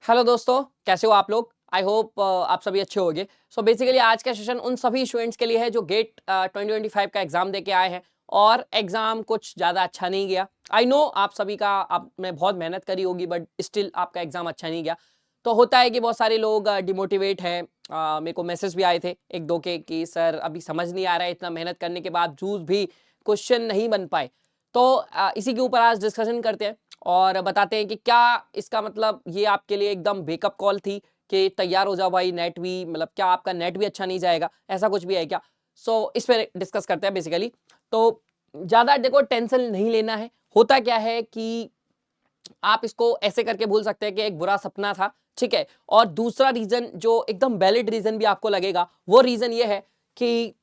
Hello दोस्तों, कैसे हो आप लोग? आई होप आप सभी अच्छे होंगे। सो बेसिकली आज का सेशन उन सभी स्टूडेंट्स के लिए है जो गेट 2025 का एग्जाम देके आए हैं और एग्जाम कुछ ज़्यादा अच्छा नहीं गया। आई नो आप सभी का आपने बहुत मेहनत करी होगी बट स्टिल आपका एग्जाम अच्छा नहीं गया। तो होता है कि बहुत सारे लोग डिमोटिवेट हैं। मेरे को मैसेज भी आए थे एक दो के कि सर अभी समझ नहीं आ रहा है, इतना मेहनत करने के बावजूद भी क्वेश्चन नहीं बन पाए। तो इसी के ऊपर आज डिस्कशन करते हैं और बताते हैं कि क्या इसका मतलब ये आपके लिए एकदम वेकअप कॉल थी कि तैयार हो जाओ भाई, नेट भी मतलब क्या आपका नेट भी अच्छा नहीं जाएगा, ऐसा कुछ भी है क्या? सो इस पे डिस्कस करते हैं बेसिकली। तो ज़्यादा देखो टेंशन नहीं लेना है। होता क्या है कि आप इसको ऐसे करके भूल सकते हैं कि एक बुरा सपना था, ठीक है? और दूसरा रीज़न जो एकदम वैलिड रीज़न भी आपको लगेगा, वो रीज़न ये है कि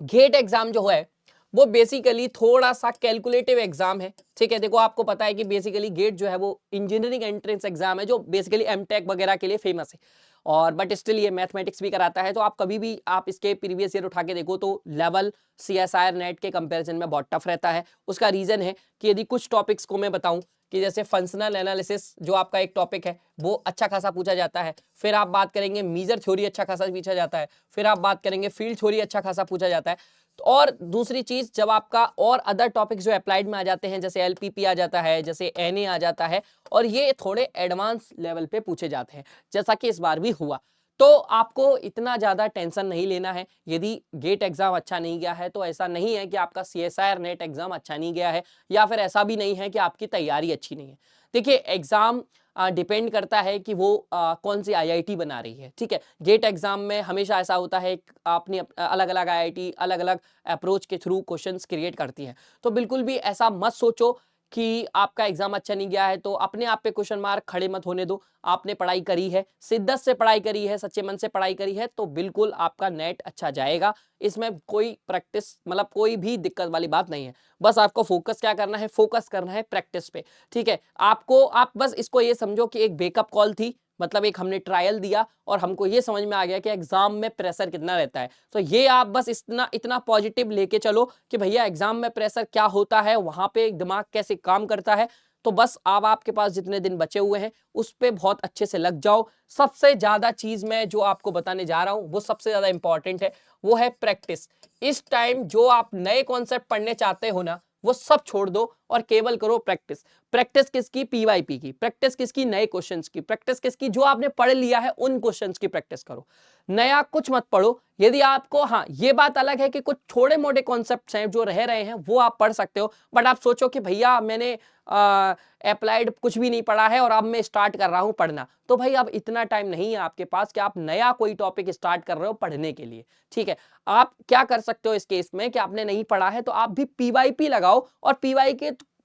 गेट एग्जाम जो है वो बेसिकली थोड़ा सा कैलकुलेटिव एग्जाम है, ठीक है? देखो आपको पता है कि बेसिकली गेट जो है वो इंजीनियरिंग एंट्रेंस एग्जाम है जो बेसिकली एमटेक वगैरह के लिए फेमस है और बट स्टिल ये मैथमेटिक्स भी कराता है। तो आप कभी भी आप इसके प्रीवियस ईयर उठा के देखो तो लेवल सीएसआईआर नेट के कंपैरिजन में बहुत टफ रहता है। उसका रीजन है कि यदि कुछ टॉपिक्स को मैं बताऊं कि जैसे फंक्शनल एनालिसिस जो आपका एक टॉपिक है वो अच्छा खासा पूछा जाता है। फिर आप बात करेंगे मीजर थ्योरी अच्छा खासा पूछा जाता है। फिर आप बात करेंगे फील्ड थ्योरी अच्छा खासा पूछा जाता है। और दूसरी चीज जब आपका और अदर टॉपिक्स जो अप्लाइड में आ जाते हैं जैसे एलपीपी आ जाता है, जैसे एनए आ जाता है और ये थोड़े एडवांस लेवल पे पूछे जाते हैं जैसा कि इस बार भी हुआ। तो आपको इतना ज्यादा टेंशन नहीं लेना है। यदि गेट एग्जाम अच्छा नहीं गया है तो ऐसा नहीं है कि आपका सीएसआईआर नेट एग्जाम अच्छा नहीं गया है या फिर ऐसा भी नहीं है कि आपकी तैयारी अच्छी नहीं है। देखिए एग्जाम डिपेंड करता है कि वो कौन सी आईआईटी बना रही है, ठीक है? गेट एग्जाम में हमेशा ऐसा होता है आपने अलग अलग आईआईटी अलग अलग अप्रोच के थ्रू क्वेश्चंस क्रिएट करती हैं। तो बिल्कुल भी ऐसा मत सोचो कि आपका एग्जाम अच्छा नहीं गया है तो अपने आप पे क्वेश्चन मार्क खड़े मत होने दो। आपने पढ़ाई करी है, शिद्दत से पढ़ाई करी है, सच्चे मन से पढ़ाई करी है तो बिल्कुल आपका नेट अच्छा जाएगा। इसमें कोई प्रैक्टिस मतलब कोई भी दिक्कत वाली बात नहीं है। बस आपको फोकस क्या करना है, फोकस करना है प्रैक्टिस पे, ठीक है? आपको आप बस इसको ये समझो कि एक बैकअप कॉल थी, मतलब एक हमने ट्रायल दिया और हमको ये समझ में आ गया कि एग्जाम में प्रेशर कितना रहता है। तो ये आप बस इतना इतना पॉजिटिव लेके चलो कि भैया एग्जाम में प्रेशर क्या होता है, वहां पे दिमाग कैसे काम करता है। तो बस अब आपके पास जितने दिन बचे हुए हैं उस पे बहुत अच्छे से लग जाओ। सबसे ज्यादा चीज मैं जो आपको बताने जा रहा हूं वो सबसे ज्यादा इंपॉर्टेंट है, वो है प्रैक्टिस। इस टाइम जो आप नए कॉन्सेप्ट पढ़ने चाहते हो ना वो सब छोड़ दो और केवल करो प्रैक्टिस। प्रैक्टिस किसकी? पीवाईपी की प्रैक्टिस, किसकी? नए क्वेश्चंस की प्रैक्टिस, किसकी? जो आपने पढ़ लिया है उन क्वेश्चंस की प्रैक्टिस करो। नया कुछ मत पढ़ो। यदि आपको, हाँ ये बात अलग है कि कुछ थोड़े मोटे कॉन्सेप्ट्स हैं जो रह रहे हैं वो आप पढ़ सकते हो, बट आप सोचो कि भैया मैंने अप्लाइड कुछ भी नहीं पढ़ा है और अब मैं स्टार्ट कर रहा हूं पढ़ना, तो भाई अब इतना टाइम नहीं है आपके पास कि आप नया कोई टॉपिक स्टार्ट कर रहे हो पढ़ने के लिए, ठीक है? आप क्या कर सकते हो इस केस में कि आपने नहीं पढ़ा है तो आप भी पीवाईपी लगाओ और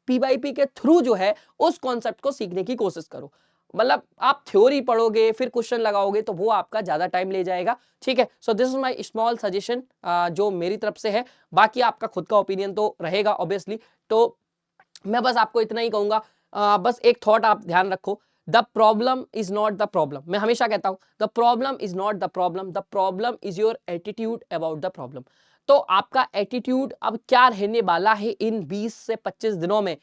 पीवाईपी के थ्रू जो है उस कॉन्सेप्ट को सीखने की कोशिश करो। मतलब आप थ्योरी पढ़ोगे फिर क्वेश्चन लगाओगे तो वो आपका ज्यादा टाइम ले जाएगा, ठीक है? So this is my small suggestion जो मेरी तरफ से है। बाकी आपका खुद का ओपिनियन तो रहेगा ऑब्वियसली। तो मैं बस आपको इतना ही कहूंगा, बस एक थॉट आप ध्यान रखो। The problem is not the problem. मैं हमेशा कहता हूं the problem is not the problem, the problem is your attitude about the problem. तो आपका एटीट्यूड अब क्या रहने वाला है इन 20 से 25 दिनों में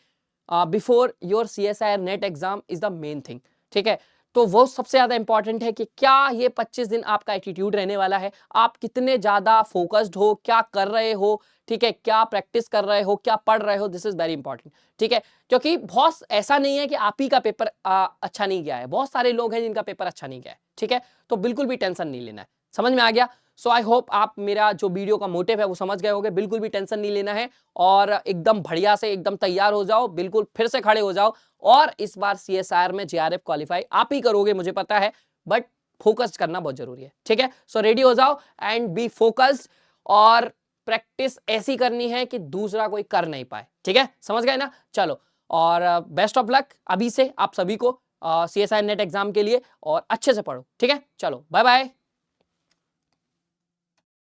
before your CSIR net exam is the main thing, ठीक है? तो वो सबसे ज्यादा इंपॉर्टेंट है कि क्या ये 25 दिन आपका एटीट्यूड रहने वाला है, आप कितने ज्यादा फोकस्ड हो, क्या कर रहे हो, ठीक है? क्या प्रैक्टिस कर रहे हो, क्या पढ़ रहे हो, दिस इज वेरी इंपॉर्टेंट, ठीक है? क्योंकि बहुत ऐसा नहीं है कि आप ही का पेपर अच्छा नहीं गया है, बहुत सारे लोग हैं जिनका पेपर अच्छा नहीं गया है, ठीक है? तो बिल्कुल भी टेंशन नहीं लेना है। समझ में आ गया? सो आई होप आप मेरा जो वीडियो का मोटिव है वो समझ गए होंगे। बिल्कुल भी टेंशन नहीं लेना है और एकदम बढ़िया से एकदम तैयार हो जाओ, बिल्कुल फिर से खड़े हो जाओ और इस बार सीएसआईआर में जेआरएफ क्वालिफाई आप ही करोगे मुझे पता है, बट फोकस करना बहुत जरूरी है, ठीक है? सो रेडी हो जाओ एंड बी फोकस्ड और प्रैक्टिस ऐसी करनी है कि दूसरा कोई कर नहीं पाए, ठीक है? समझ गए ना? चलो, और बेस्ट ऑफ लक अभी से आप सभी को सीएसआईआर नेट एग्जाम के लिए और अच्छे से पढ़ो, ठीक है? चलो बाय बाय।